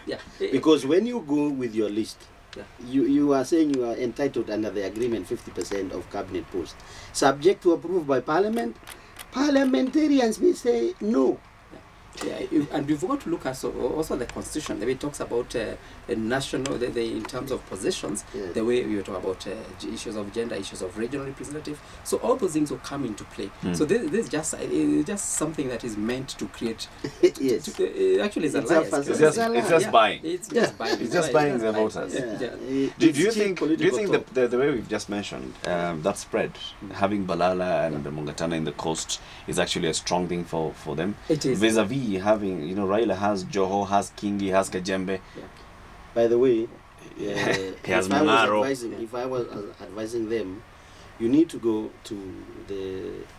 Yeah. Because when you go with your list, Yeah. you are saying you are entitled under the agreement 50% of cabinet posts. Subject to approved by parliament, parliamentarians may say no. Yeah, and we've got to look at also the constitution. The way it talks about national, in terms of positions, Yeah. the way you talk about issues of gender, issues of regional representative. So all those things will come into play. So this is just something that is meant to create. Yes. Actually, it's a It's lie. a facade. It's just Yeah. buying. It's just buying. It's just buying the voters. Yeah. Yeah. Do you It's cheap think political talk. the way we've just mentioned, that spread, having Balala and the Mungatana in the coast is actually a strong thing for them? It is. Vis-a-vis having, Raila has Joho, has Kingi, has Kajembe. By the way, He has if I was Mungaro. advising them, you need to go to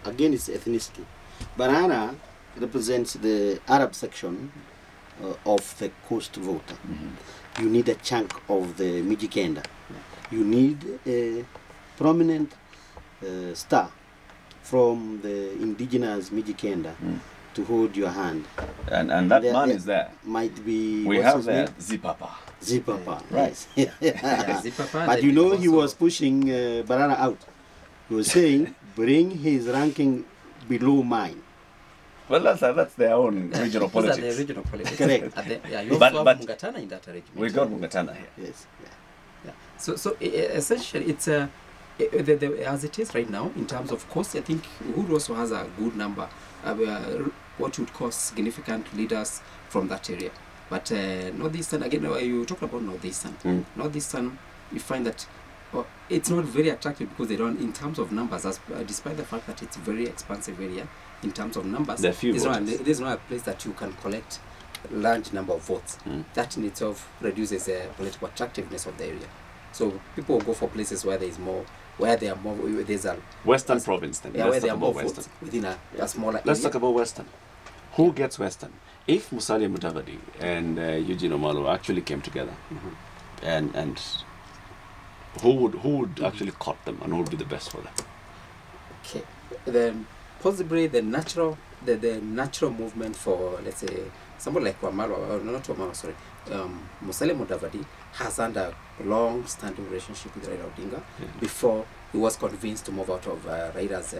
again it's ethnicity. Banana represents the Arab section of the coast voter. You need a chunk of the Mijikenda. You need a prominent star from the indigenous Mijikenda to hold your hand. And that man is there. Might be We what's have his there name? Zipapa. Zipapa, Right. yes. Yeah, Zipapa, But then you know also- he was pushing Banana out. He was saying, bring his ranking below mine. Well, that's their own regional Those are the politics. regional politics. Correct. Yeah, you But- also but- have Mungatana in that arrangement. We got Mungatana here. Yes. Yeah. So essentially, it's as it is right now in terms of cost. I think Uhuru also has a good number, what you would call significant leaders from that area. But Northeastern, again, you talked about Northeastern. Northeastern, you find that it's not very attractive because they don't, in terms of numbers, despite the fact that it's a very expansive area, in terms of numbers, There are few there's not a place that you can collect large number of votes. That in itself reduces the political attractiveness of the area. So people will go for places where there's a Western province then. yeah, where Let's there talk are more about Western. votes within a smaller Let's area. talk about Western. Who gets Western? If Musalia Mudavadi and Eugene Omalo actually came together, and who would actually cut them, and who would be the best for them? Okay, then possibly the natural movement for, let's say, someone like Musalia Mudavadi has had a long-standing relationship with Raila Odinga before he was convinced to move out of Raila's.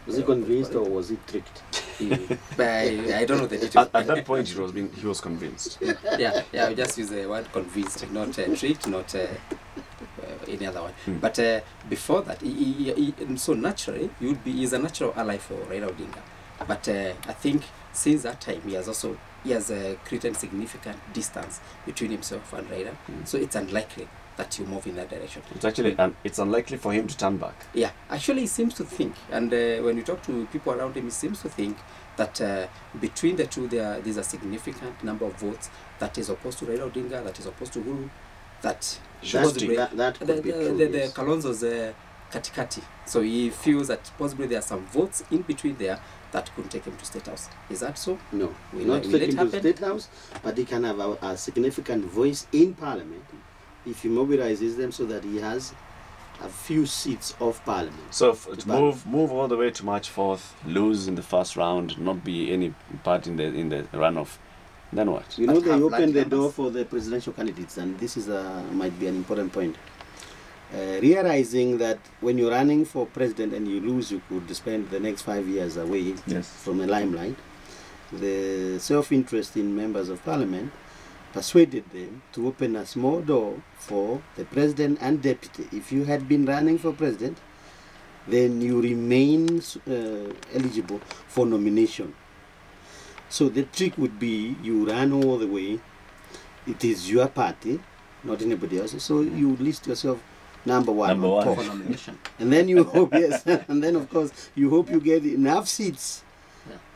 Was he convinced or was he tricked? I don't know the details. At that point, he was convinced. yeah, I just use the word convinced, not tricked, not any other one. But before that, so naturally, he's a natural ally for Raila Odinga. But I think since that time, he has created significant distance between himself and Raila. So it's unlikely that you move in that direction. It's actually it's unlikely for him to turn back. Yeah, actually he seems to think, and when you talk to people around him, he seems to think that between the two there's a significant number of votes that is opposed to Raila Odinga, that is opposed to Uhuru, that could be true, the yes. Kalonzo's katikati. So he feels that possibly there are some votes in between there that could take him to State House. Is that so? No, Will not it take him to happen? State House, but he can have a significant voice in Parliament if he mobilizes them so that he has a few seats of Parliament. So to move all the way to March 4th, lose in the first round, not be any part in the runoff, then what? You know, But they have opened the large door numbers. for the presidential candidates, and this is might be an important point. Realizing that when you're running for president and you lose, you could spend the next 5 years away from the limelight. The self-interest in members of Parliament persuaded them to open a small door for the president and deputy. If you had been running for president, then you remain eligible for nomination. So the trick would be you run all the way, it is your party, not anybody else, so you list yourself number one on top. For nomination. And then you hope, yes, and then of course you hope you get enough seats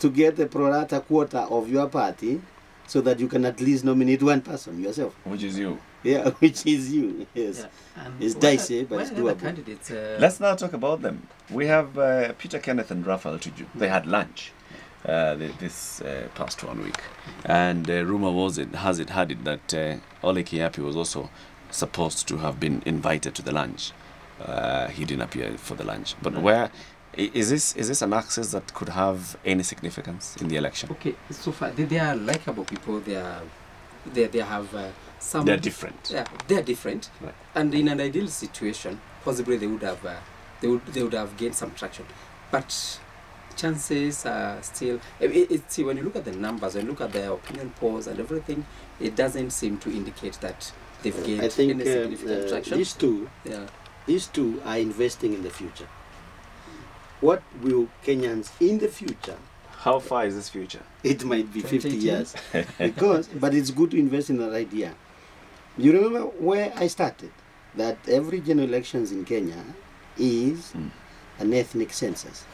to get the pro rata quota of your party so that you can at least nominate one person yourself. Which is you. Yeah, which is you, yes. Yeah. And It's where- dicey, but where it's are the other doable. candidates? Let's now talk about them. We have Peter Kenneth and Raphael Tuju. They had lunch this past 1 week. And rumor had it that Ole Kiapi was also supposed to have been invited to the lunch. He didn't appear for the lunch. But where is this an access that could have any significance in the election? Okay, so far they are likable people. They are they have some. They're different. Yeah, they're different, right. And in an ideal situation, possibly they would have gained some traction, but chances are still. See, when you look at the numbers, when you look at the opinion polls and everything, it doesn't seem to indicate that they've gained I think any significant traction. These two are investing in the future. What will Kenyans in the future? How far is this future? It might be 50 years. But it's good to invest in that idea. You remember where I started? That every general elections in Kenya is an ethnic census.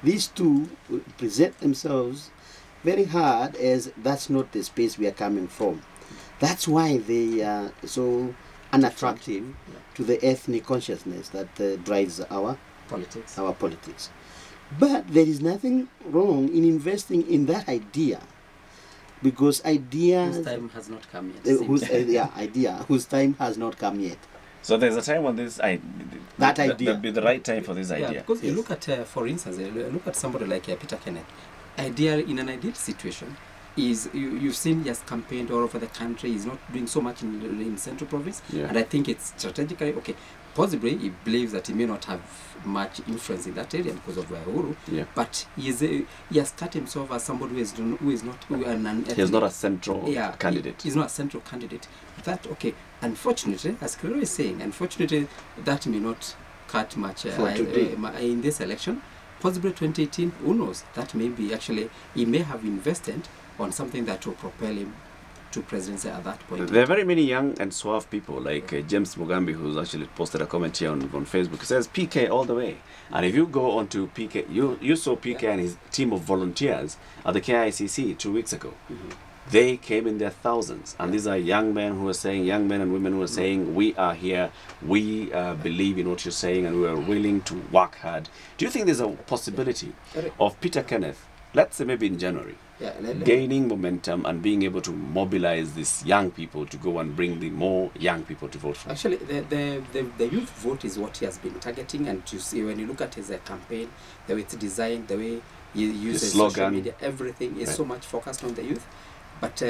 These two present themselves very hard as that's not the space we are coming from. That's why they are so unattractive to the ethnic consciousness that drives our politics. But there is nothing wrong in investing in that idea, because ideas whose time has not come yet. Whose time has not come yet. So there's a time when this idea there'll be the right time for this idea. Because you look at, for instance, look at somebody like Peter Kenneth. In an ideal situation, is you've seen he has campaigned all over the country. He's not doing so much in Central Province, and I think it's strategically okay. Possibly he believes that he may not have much influence in that area because of Uhuru, but he has cut himself as somebody who is not a central candidate. He's not a central candidate. That unfortunately, as Kiro is saying, that may not cut much in this election. Possibly 2018, who knows? That may be actually he may have invested on something that will propel him to presidency at that point. There are very many young and suave people like James Mugambi, who's actually posted a comment here on Facebook. It says PK all the way. And if you go onto PK, you saw PK and his team of volunteers at the KICC 2 weeks ago. They came in their thousands, and these are young men and women who are saying, we are here, we believe in what you're saying, and we are willing to work hard. Do you think there's a possibility of Peter Kenneth, let's say maybe in January, gaining momentum and being able to mobilize these young people to go and bring the more young people to vote for him? Actually, the youth vote is what he has been targeting, and you see when you look at his campaign, the way it's designed, the way he uses social media, everything is so much focused on the youth. But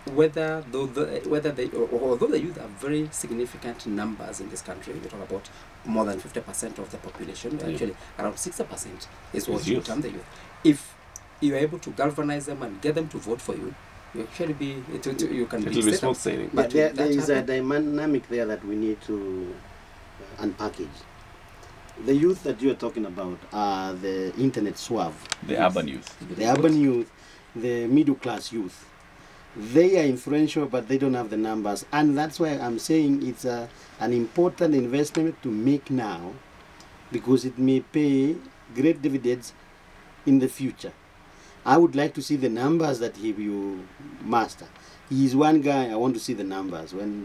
although the youth are very significant numbers in this country, we talk about more than 50% of the population, actually around 60% is what you term the youth. If you are able to galvanize them and get them to vote for you, you actually you can be smooth sailing. But there is a dynamic there that we need to unpackage. The youth that you are talking about are the internet suave. The urban youth. The urban youth, the middle class youth. They are influential, but they don't have the numbers, and that's why I'm saying it's an important investment to make now, because it may pay great dividends in the future. I would like to see the numbers that he will master. He is one guy I want to see the numbers when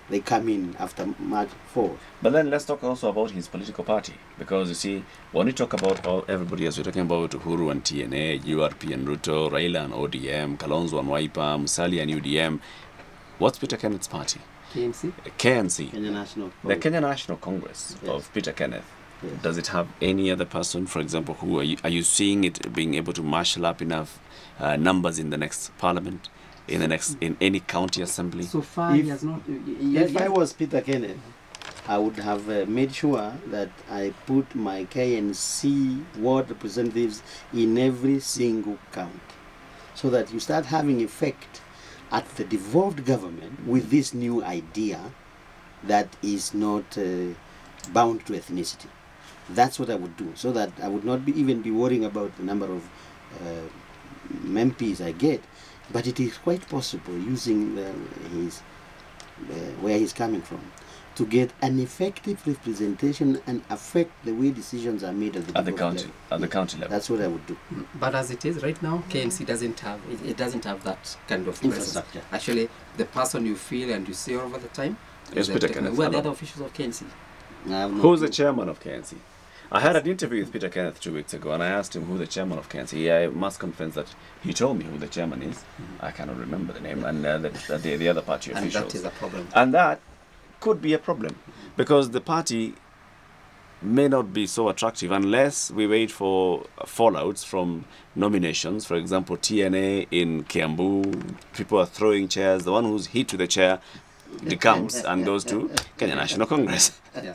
they come in after March 4th. But then let's talk also about his political party, because you see, when we talk about everybody else, we're talking about Uhuru and TNA, URP and Ruto, Raila and ODM, Kalonzo and Wiper, Musalia and UDM. What's Peter Kenneth's party? KNC? KNC. Kenya National Congress. The Kenya National Congress of Peter Kenneth. Yes. Does it have any other person, for example, who are you seeing it being able to marshal up enough numbers in the next parliament? In any county assembly? So far, he has not. If I was Peter Kenneth, I would have made sure that I put my KNC ward representatives in every single county, so that you start having effect at the devolved government with this new idea that is not bound to ethnicity. That's what I would do, so that I would not even be worrying about the number of MPs I get. But it is quite possible, using where he's coming from, to get an effective representation and affect the way decisions are made at the county level. That's what I would do. But as it is right now, KNC doesn't have that kind of infrastructure. Actually, the person you feel and you see all over the time is Peter Kenneth. Who are the other officials of KNC? Who's the chairman of KNC? I had an interview with Peter Kenneth 2 weeks ago, and I asked him who the chairman of KNC. I must confess that he told me who the chairman is. I cannot remember the name, and the other party officials. And that is a problem. And that could be a problem, because the party may not be so attractive unless we wait for fallouts from nominations. For example, TNA in Kiambu, people are throwing chairs. The one who's hit with the chair decomes and goes to Kenya National Congress. Yeah,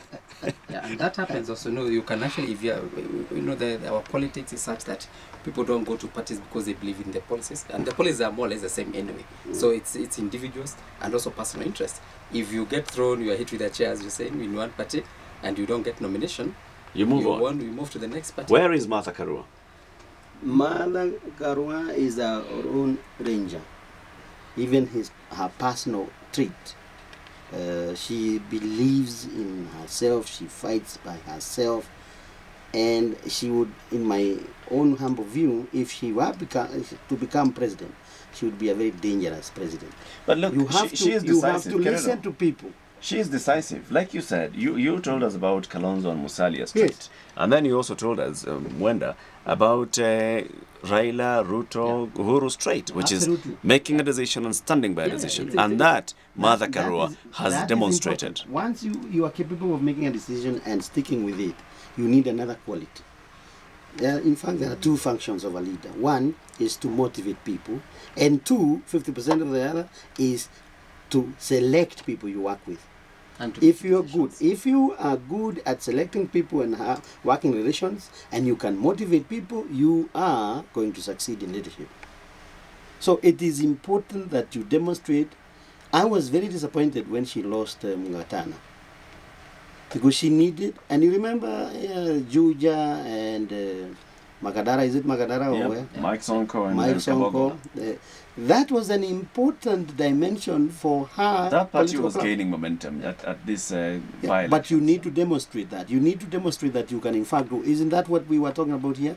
yeah, and that happens also. No, you can actually, if you are, our politics is such that people don't go to parties because they believe in the policies, and the policies are more or less the same anyway. So it's individuals and also personal interest. If you get thrown, you are hit with a chair, as you're saying, in one party, and you don't get nomination, you move on. You move to the next party. Where is Martha Karua? Martha Karua is our own ranger. Even her personal trait. She believes in herself, she fights by herself, and she would, in my own humble view, if she were to become president, she would be a very dangerous president. But look, she is decisive. You have to listen to people. She is decisive. Like you said, you told us about Kalonzo and Musalia's trait. Yes. And then you also told us, Mwenda, about Raila, Ruto, Uhuru's trait, which Absolutely. Is making a decision and standing by a decision. And that Martha Karua has demonstrated. Once you are capable of making a decision and sticking with it, you need another quality. In fact, there are two functions of a leader. One is to motivate people, and two, 50% of the other, is to select people you work with. And if you are good at selecting people and working relations, and you can motivate people, you are going to succeed in leadership. So it is important that you demonstrate. I was very disappointed when she lost Mungatana, because she needed, and you remember Juja and Magadara, is it Magadara or where? Mike Sonko and Mike Sonko. That was an important dimension for her. That party was gaining momentum at this by-election. But you need to demonstrate that. You need to demonstrate that you can in fact go. Isn't that what we were talking about here?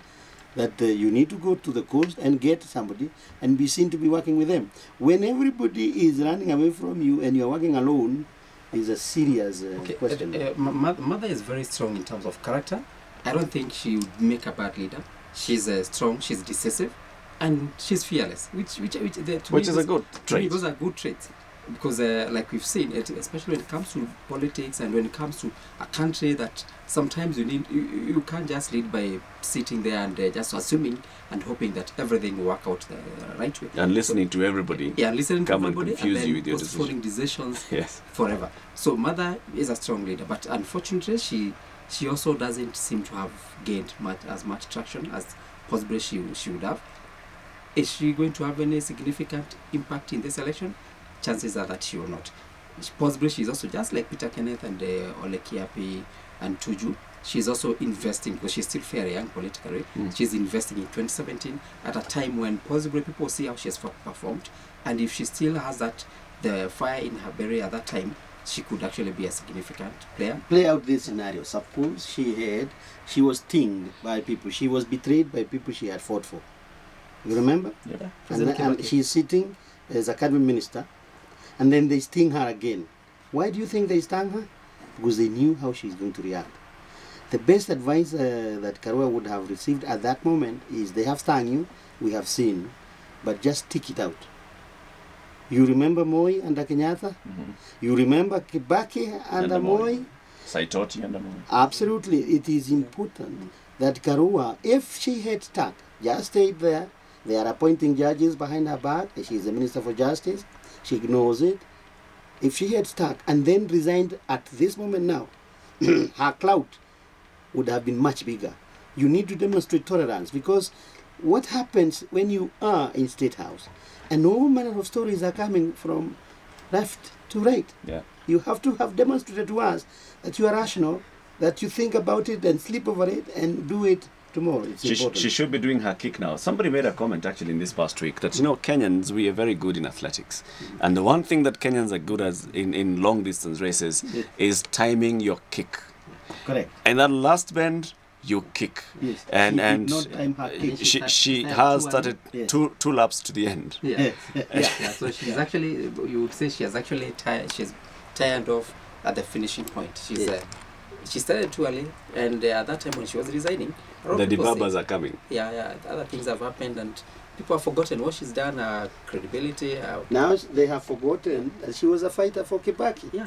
That you need to go to the coast and get somebody and be seen to be working with them. When everybody is running away from you and you're working alone, is a serious question. Mother is very strong in terms of character. I don't think she would make a bad leader. She's strong, she's decisive, and she's fearless, which is a good trait. Those are good traits, because like we've seen, especially when it comes to politics and when it comes to a country, that sometimes you can't just lead by sitting there and just assuming and hoping that everything will work out the right way. And listening to everybody. Yeah, listening to everybody and confuse and you with your postponing decisions yes. forever. So Mother is a strong leader, but unfortunately she also doesn't seem to have gained as much traction as possibly she would have. Is she going to have any significant impact in this election? Chances are that she will not. Possibly she's also just like Peter Kenneth and Ole Kiapi and Tuju. She's also investing, because she's still fairly young politically. She's investing in 2017 at a time when possibly people see how she has performed, and if she still has the fire in her belly at that time, she could actually be a significant player. Play out this scenario. Suppose she was stinged by people. She was betrayed by people she had fought for. You remember? Yeah. And she's sitting as a cabinet minister, and then they sting her again. Why do you think they stung her? Because they knew how she's going to react. The best advice that Karua would have received at that moment is, they have stung you, we have seen, but just stick it out. You remember Moi under Kenyatta? You remember Kibaki under Moi? Saitoti under Moi. Absolutely. It is important that Karua, if she had stuck, just stayed there, they are appointing judges behind her back, she is the Minister for Justice, she ignores it. If she had stuck and then resigned at this moment now, her clout would have been much bigger. You need to demonstrate tolerance, because what happens when you are in State House and all manner of stories are coming from left to right? Yeah. You have to have demonstrated to us that you are rational, that you think about it and sleep over it and do it tomorrow. It's important. She should be doing her kick now. Somebody made a comment actually in this past week that, Kenyans, we are very good in athletics. And the one thing that Kenyans are good at in long distance races is timing your kick. Correct. And that last bend, you kick. Yes. And she has started two laps to the end. Yeah. So she's actually, you would say she has actually she's tired off at the finishing point. She started too early, and at that time when she was resigning, the debabas are coming. Yeah, other things have happened, and people have forgotten what she's done, her credibility. Now they have forgotten that she was a fighter for Kibaki. Yeah.